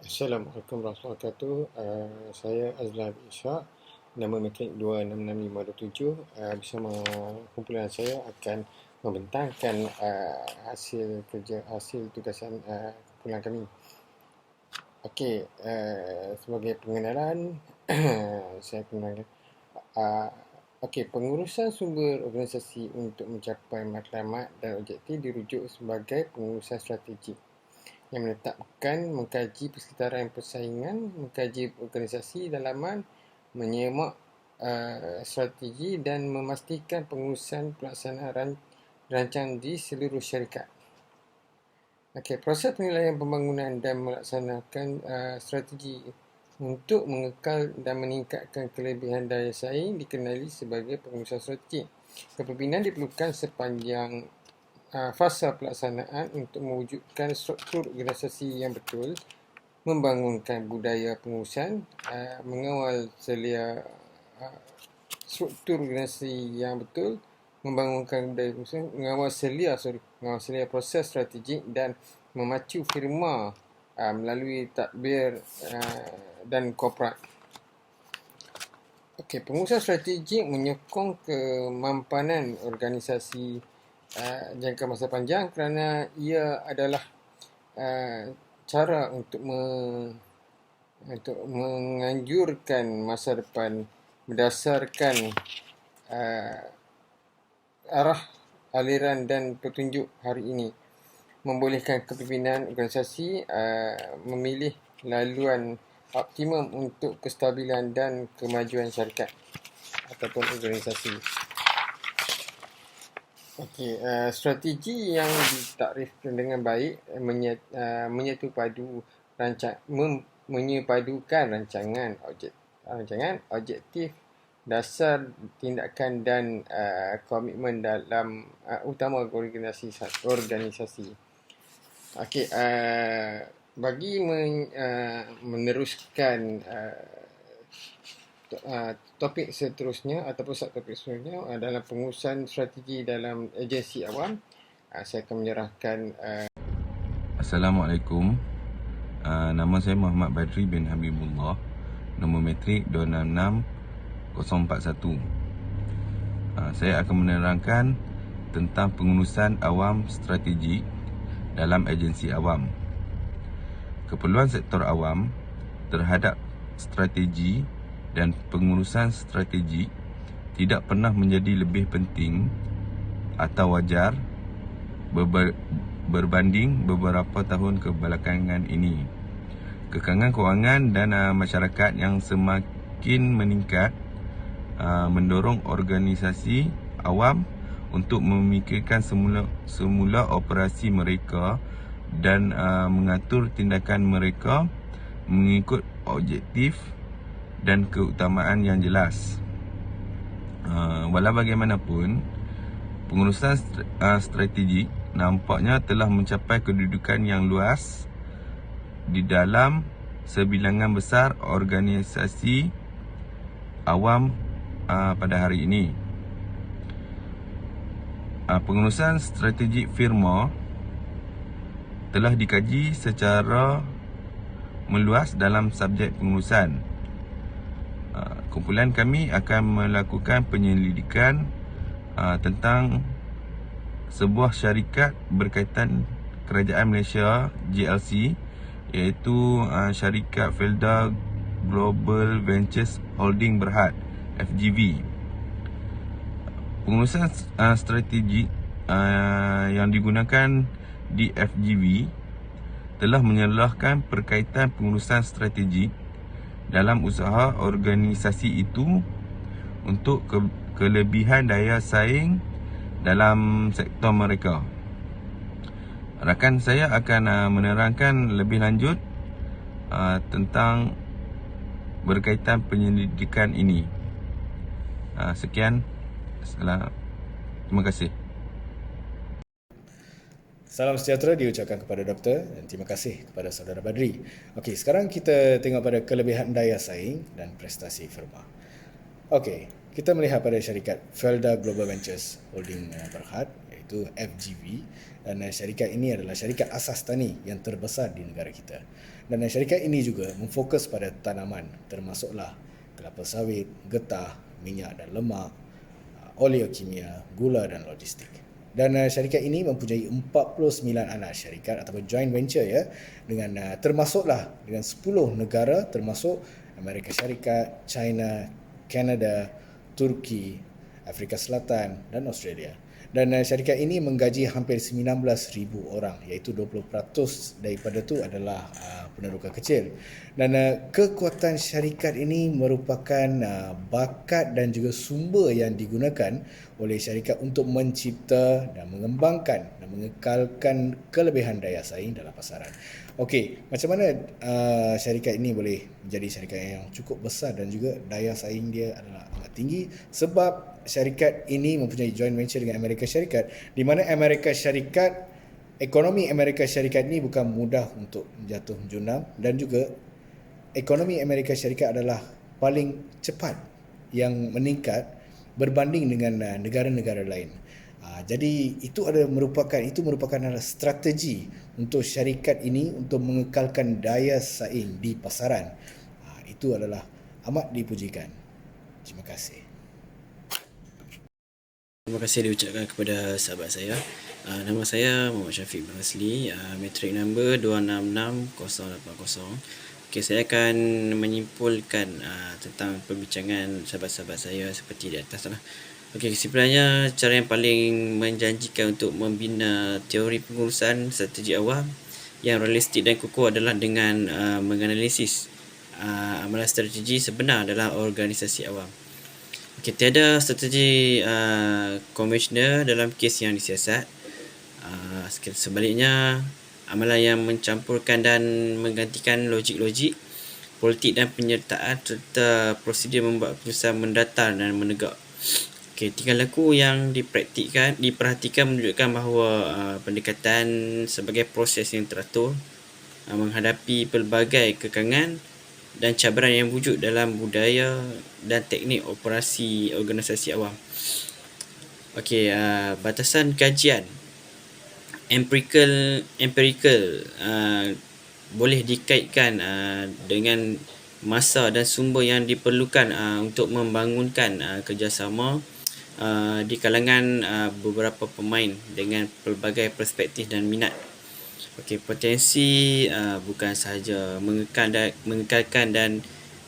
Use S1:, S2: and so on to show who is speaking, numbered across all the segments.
S1: Assalamualaikum warahmatullahi wabarakatuh. Saya Azlan Ishak, nama mekanik 266527. Bersama kumpulan saya akan membentangkan hasil kerja, hasil tugasan kumpulan kami. Okey, sebagai pengenalan, saya kenalkan. Uh, Okey, pengurusan sumber organisasi untuk mencapai matlamat dan objektif dirujuk sebagai pengurusan strategik yang menetapkan, mengkaji persekitaran persaingan, mengkaji organisasi dalaman, menyemak strategi dan memastikan pengurusan pelaksanaan rancangan di seluruh syarikat. Okey, proses penilaian pembangunan dan melaksanakan strategi untuk mengekal dan meningkatkan kelebihan daya saing dikenali sebagai pengurusan strategi. Kepimpinan diperlukan sepanjang fasa pelaksanaan untuk mewujudkan struktur organisasi yang betul, membangunkan budaya pengurusan, mengawal selia struktur organisasi yang betul, membangunkan budaya pengurusan, mengawal selia proses strategik dan memacu firma melalui tadbir dan korporat. Okey, pengurusan strategik menyokong kemampanan organisasi jangka masa panjang kerana ia adalah cara untuk menganjurkan masa depan berdasarkan arah, aliran dan petunjuk hari ini, membolehkan kepimpinan organisasi memilih laluan optimum untuk kestabilan dan kemajuan syarikat ataupun organisasi. Okey, strategi yang ditakrifkan dengan baik menyepadukan rancangan objektif, dasar tindakan dan komitmen dalam utama organisasi. Okey, bagi meneruskan topik seterusnya ataupun subtopik seterusnya adalah pengurusan strategi dalam agensi awam. Saya akan menyerahkan.
S2: Assalamualaikum. Nama saya Muhammad Badri bin Habibullah. Nombor metrik 266041. Saya akan menerangkan tentang pengurusan awam strategi dalam agensi awam. Keperluan sektor awam terhadap strategi dan pengurusan strategi tidak pernah menjadi lebih penting atau wajar berbanding beberapa tahun kebelakangan ini. Kekangan kewangan dan masyarakat yang semakin meningkat mendorong organisasi awam untuk memikirkan semula operasi mereka dan mengatur tindakan mereka mengikut objektif dan keutamaan yang jelas. Walau bagaimanapun, pengurusan strategi nampaknya telah mencapai kedudukan yang luas di dalam sebilangan besar organisasi awam pada hari ini. Pengurusan strategi firma telah dikaji secara meluas dalam subjek pengurusan. Kumpulan kami akan melakukan penyelidikan tentang sebuah syarikat berkaitan Kerajaan Malaysia GLC, iaitu syarikat Felda Global Ventures Holding Berhad FGV. Pengurusan strategi yang digunakan di FGV telah menyelahkan perkaitan pengurusan strategi dalam usaha organisasi itu untuk kelebihan daya saing dalam sektor mereka. Rakan saya akan menerangkan lebih lanjut tentang berkaitan penyelidikan ini. Sekian. Terima kasih.
S3: Salam sejahtera diucapkan kepada doktor dan terima kasih kepada saudara Badri. Okey, sekarang kita tengok pada kelebihan daya saing dan prestasi firma. Okey, kita melihat pada syarikat Felda Global Ventures Holding Berhad, iaitu iaitu FGV, dan syarikat ini adalah syarikat asas tani yang terbesar di negara kita. Dan syarikat ini juga memfokus pada tanaman termasuklah kelapa sawit, getah, minyak dan lemak, oleokimia, gula dan logistik. Dan syarikat ini mempunyai 49 anak syarikat ataupun joint venture ya, dengan termasuklah dengan 10 negara termasuk Amerika Syarikat, China, Kanada, Turki, Afrika Selatan dan Australia. Dan syarikat ini menggaji hampir 19,000 orang, iaitu 20% daripada itu adalah pendudukan kecil. Dan kekuatan syarikat ini merupakan bakat dan juga sumber yang digunakan oleh syarikat untuk mencipta dan mengembangkan dan mengekalkan kelebihan daya saing dalam pasaran. Okey, macam mana syarikat ini boleh menjadi syarikat yang cukup besar dan juga daya saing dia adalah amat tinggi? Sebab syarikat ini mempunyai joint venture dengan Amerika Syarikat, di mana ekonomi Amerika Syarikat ini bukan mudah untuk jatuh jurnam, dan juga ekonomi Amerika Syarikat adalah paling cepat yang meningkat berbanding dengan negara-negara lain. Jadi itu merupakan strategi untuk syarikat ini untuk mengekalkan daya saing di pasaran. Itu adalah amat dipujikan. Terima kasih.
S4: Terima kasih diucapkan kepada sahabat saya. Nama saya Muhammad Syafiq bin Asli, matric number 266080. Okay, saya akan menyimpulkan tentang perbincangan sahabat-sahabat saya seperti di atas lah. Okay, kesimpulannya, cara yang paling menjanjikan untuk membina teori pengurusan strategi awam yang realistik dan kukuh adalah dengan menganalisis amalan strategi sebenar dalam organisasi awam. Okay, tiada strategi konvensional dalam kes yang disiasat. Sebaliknya, amalan yang mencampurkan dan menggantikan logik-logik, politik dan penyertaan serta prosedur membuat keputusan mendatar dan menegak. Okay, tingkah laku yang diperhatikan menunjukkan bahawa pendekatan sebagai proses yang teratur menghadapi pelbagai kekangan dan cabaran yang wujud dalam budaya dan teknik operasi organisasi awam. Okey, batasan kajian empirical boleh dikaitkan dengan masa dan sumber yang diperlukan untuk membangunkan kerjasama di kalangan beberapa pemain dengan pelbagai perspektif dan minat. Okey, potensi bukan sahaja mengekalkan dan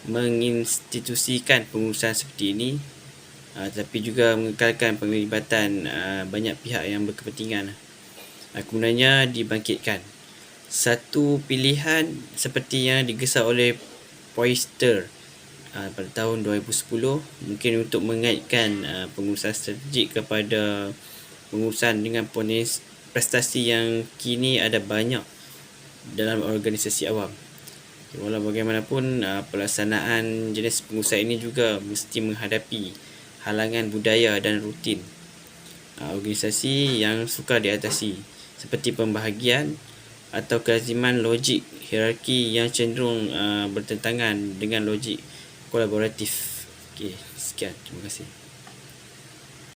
S4: menginstitusikan pengurusan seperti ini, tetapi juga mengekalkan penglibatan banyak pihak yang berkepentingan. Kemudiannya dibangkitkan satu pilihan seperti yang digesar oleh Poyster pada tahun 2010, mungkin untuk mengaitkan pengurusan strategik kepada pengurusan dengan prestasi yang kini ada banyak dalam organisasi awam. Walau bagaimanapun, pelaksanaan jenis pengurusan ini juga mesti menghadapi halangan budaya dan rutin organisasi yang sukar diatasi, seperti pembahagian atau kelaziman logik hierarki yang cenderung bertentangan dengan logik kolaboratif. Okey, sekian. Terima kasih.